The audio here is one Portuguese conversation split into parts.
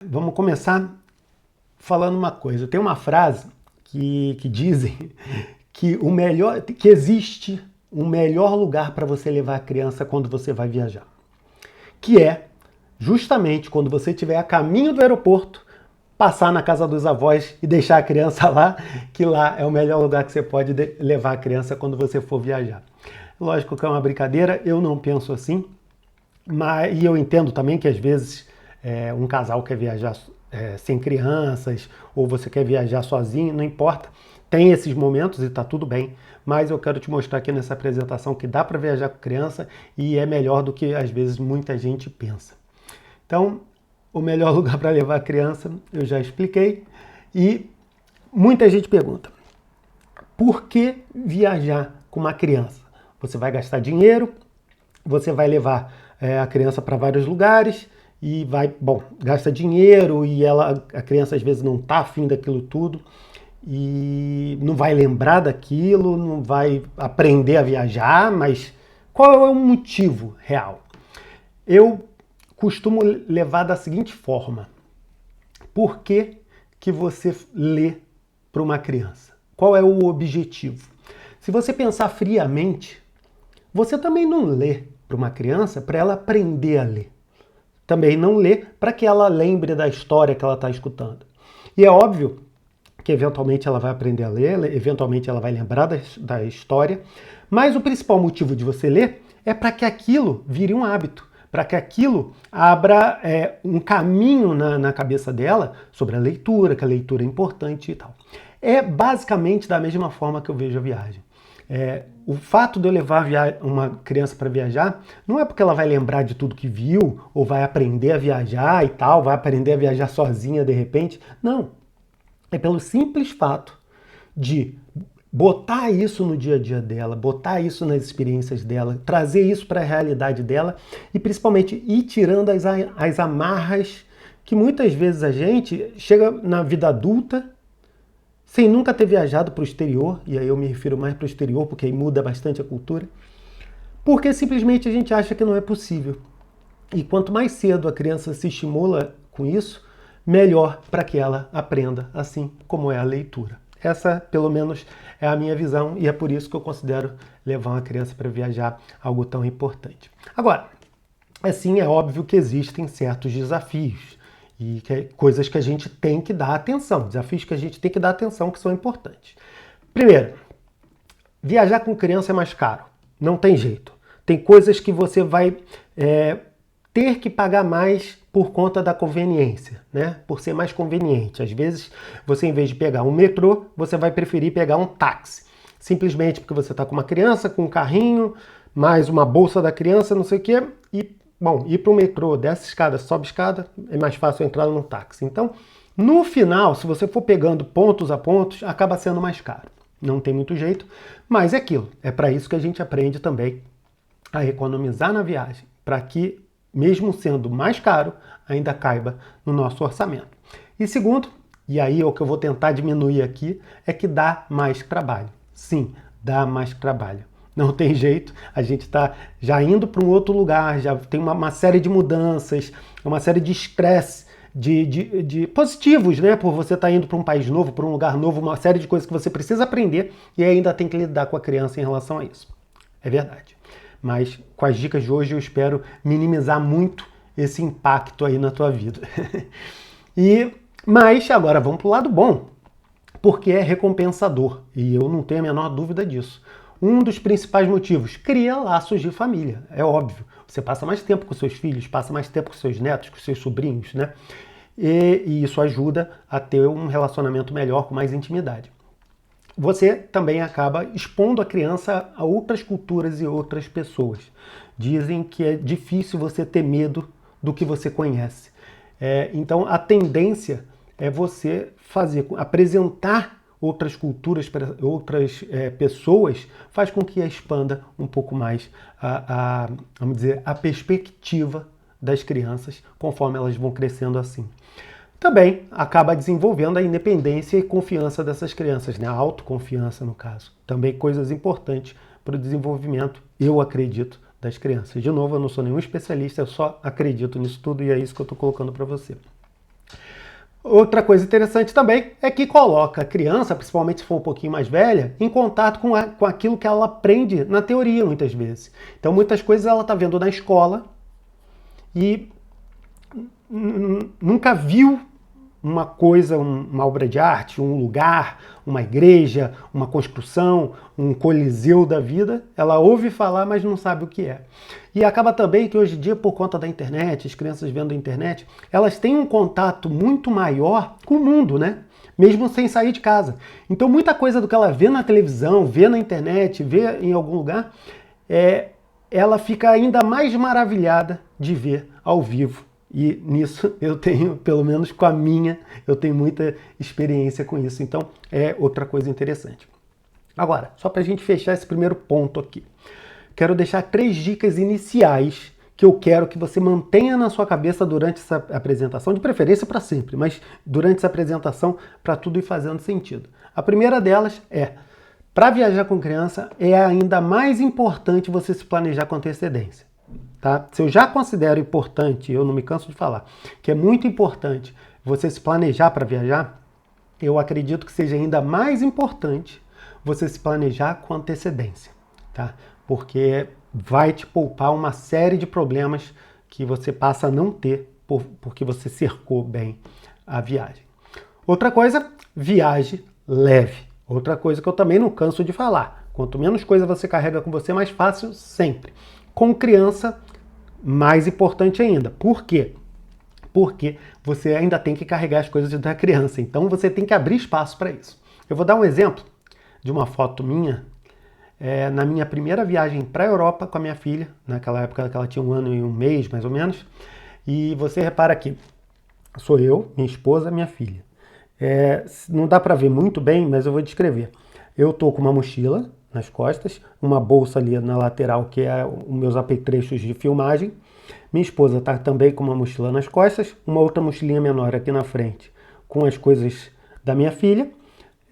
Vamos começar falando uma coisa. Tem uma frase que dizem que existe um melhor lugar para você levar a criança quando você vai viajar. Que é justamente quando você estiver a caminho do aeroporto, passar na casa dos avós e deixar a criança lá, que lá é o melhor lugar que você pode levar a criança quando você for viajar. Lógico que é uma brincadeira, eu não penso assim, e eu entendo também que às vezes um casal quer viajar sem crianças, ou você quer viajar sozinho, não importa. Tem esses momentos e tá tudo bem, mas eu quero te mostrar aqui nessa apresentação que dá para viajar com criança e é melhor do que às vezes muita gente pensa. Então, o melhor lugar para levar a criança eu já expliquei e muita gente pergunta: por que viajar com uma criança? Você vai gastar dinheiro, você vai levar a criança para vários lugares e gasta dinheiro e a criança às vezes não está afim daquilo tudo e não vai lembrar daquilo, não vai aprender a viajar, mas qual é o motivo real? Eu costumo levar da seguinte forma: por que você lê para uma criança? Qual é o objetivo? Se você pensar friamente, você também não lê para uma criança para ela aprender a ler. Também não lê para que ela lembre da história que ela está escutando. E é óbvio que eventualmente ela vai aprender a ler, eventualmente ela vai lembrar da história, mas o principal motivo de você ler é para que aquilo vire um hábito, para que aquilo abra um caminho na cabeça dela sobre a leitura, que a leitura é importante e tal. É basicamente da mesma forma que eu vejo a viagem. O fato de eu levar uma criança para viajar não é porque ela vai lembrar de tudo que viu, ou vai aprender a viajar e tal, vai aprender a viajar sozinha de repente. Não. É pelo simples fato de botar isso no dia a dia dela, botar isso nas experiências dela, trazer isso para a realidade dela e principalmente ir tirando as amarras que muitas vezes a gente chega na vida adulta sem nunca ter viajado para o exterior, e aí eu me refiro mais para o exterior porque aí muda bastante a cultura, porque simplesmente a gente acha que não é possível. E quanto mais cedo a criança se estimula com isso, melhor para que ela aprenda, assim como é a leitura. Essa, pelo menos, é a minha visão e é por isso que eu considero levar uma criança para viajar algo tão importante. Agora, assim, é óbvio que existem certos desafios e coisas que a gente tem que dar atenção, desafios que a gente tem que dar atenção que são importantes. Primeiro, viajar com criança é mais caro, não tem jeito. Tem coisas que você vai ter que pagar mais por conta da conveniência, né? Por ser mais conveniente. Às vezes, você em vez de pegar um metrô, você vai preferir pegar um táxi. Simplesmente porque você está com uma criança, com um carrinho, mais uma bolsa da criança, não sei o quê, e, ir para o metrô, desce escada, sobe escada, é mais fácil entrar no táxi. Então, no final, se você for pegando pontos a pontos, acaba sendo mais caro. Não tem muito jeito, mas é aquilo. É para isso que a gente aprende também a economizar na viagem, para que mesmo sendo mais caro, ainda caiba no nosso orçamento. E segundo, e aí é o que eu vou tentar diminuir aqui, é que dá mais trabalho. Sim, dá mais trabalho. Não tem jeito, a gente está já indo para um outro lugar, já tem uma série de mudanças, uma série de estresse, de positivos, né? Por você estar indo para um país novo, para um lugar novo, uma série de coisas que você precisa aprender e ainda tem que lidar com a criança em relação a isso. É verdade. Mas com as dicas de hoje eu espero minimizar muito esse impacto aí na tua vida. Mas agora vamos para o lado bom, porque é recompensador e eu não tenho a menor dúvida disso. Um dos principais motivos, cria laços de família, é óbvio. Você passa mais tempo com seus filhos, passa mais tempo com seus netos, com seus sobrinhos, né? E isso ajuda a ter um relacionamento melhor, com mais intimidade. Você também acaba expondo a criança a outras culturas e outras pessoas. Dizem que é difícil você ter medo do que você conhece. Então a tendência é você apresentar outras culturas para outras pessoas, faz com que expanda um pouco mais vamos dizer, a perspectiva das crianças conforme elas vão crescendo assim. Também acaba desenvolvendo a independência e confiança dessas crianças, né? A autoconfiança, no caso. Também coisas importantes para o desenvolvimento, eu acredito, das crianças. De novo, eu não sou nenhum especialista, eu só acredito nisso tudo e é isso que eu estou colocando para você. Outra coisa interessante também é que coloca a criança, principalmente se for um pouquinho mais velha, em contato com aquilo que ela aprende na teoria, muitas vezes. Então, muitas coisas ela está vendo na escola e nunca viu uma coisa, uma obra de arte, um lugar, uma igreja, uma construção, um coliseu da vida. Ela ouve falar, mas não sabe o que é. E acaba também que hoje em dia, por conta da internet, as crianças vendo a internet, elas têm um contato muito maior com o mundo, né? Mesmo sem sair de casa. Então muita coisa do que ela vê na televisão, vê na internet, vê em algum lugar, ela fica ainda mais maravilhada de ver ao vivo. E nisso eu tenho, pelo menos com a minha, eu tenho muita experiência com isso. Então é outra coisa interessante. Agora, só para a gente fechar esse primeiro ponto aqui, quero deixar 3 dicas iniciais que eu quero que você mantenha na sua cabeça durante essa apresentação, de preferência para sempre, mas durante essa apresentação para tudo ir fazendo sentido. A primeira delas é, para viajar com criança, é ainda mais importante você se planejar com antecedência. Tá? Se eu já considero importante, eu não me canso de falar, que é muito importante você se planejar para viajar, eu acredito que seja ainda mais importante você se planejar com antecedência, tá? Porque vai te poupar uma série de problemas que você passa a não ter porque você cercou bem a viagem. Outra coisa, viaje leve. Outra coisa que eu também não canso de falar. Quanto menos coisa você carrega com você, mais fácil sempre. Com criança, mais importante ainda. Por quê? Porque você ainda tem que carregar as coisas da criança. Então você tem que abrir espaço para isso. Eu vou dar um exemplo de uma foto minha na minha primeira viagem para a Europa com a minha filha, naquela época que ela tinha 1 ano e 1 mês, mais ou menos. E você repara aqui, sou eu, minha esposa, minha filha. Não dá para ver muito bem, mas eu vou descrever. Eu estou com uma mochila nas costas, uma bolsa ali na lateral, que é os meus apetrechos de filmagem. Minha esposa está também com uma mochila nas costas, uma outra mochilinha menor aqui na frente, com as coisas da minha filha.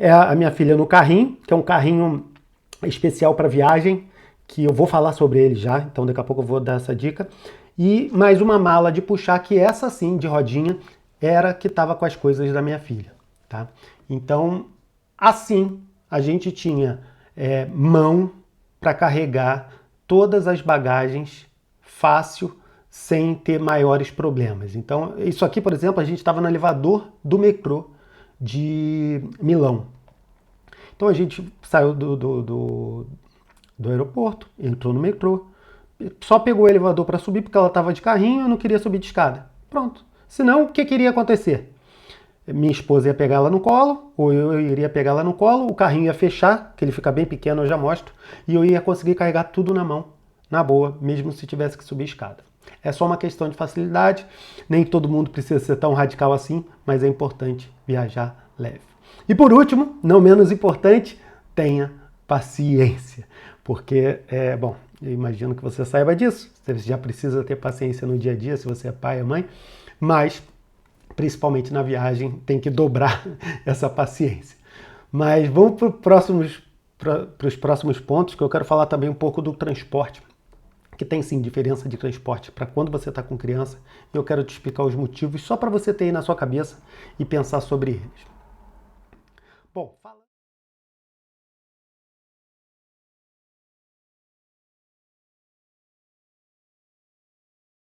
A minha filha no carrinho, que é um carrinho especial para viagem, que eu vou falar sobre ele já, então daqui a pouco eu vou dar essa dica. E mais uma mala de puxar, que essa sim, de rodinha, era que estava com as coisas da minha filha. Tá? Então, assim, a gente tinha mão para carregar todas as bagagens fácil, sem ter maiores problemas. Então, isso aqui, por exemplo, a gente estava no elevador do metrô de Milão. Então a gente saiu do aeroporto, entrou no metrô, só pegou o elevador para subir porque ela estava de carrinho e eu não queria subir de escada. Pronto. Senão, o que iria acontecer? Minha esposa ia pegar ela no colo, ou eu iria pegar ela no colo, o carrinho ia fechar, que ele fica bem pequeno, eu já mostro, e eu ia conseguir carregar tudo na mão, na boa, mesmo se tivesse que subir escada. É só uma questão de facilidade, nem todo mundo precisa ser tão radical assim, mas é importante viajar leve. E por último, não menos importante, tenha paciência, porque, bom, eu imagino que você saiba disso, você já precisa ter paciência no dia a dia, se você é pai ou mãe, mas principalmente na viagem, tem que dobrar essa paciência. Mas vamos para os próximos pontos, que eu quero falar também um pouco do transporte, que tem sim diferença de transporte para quando você está com criança, e eu quero te explicar os motivos só para você ter aí na sua cabeça e pensar sobre eles.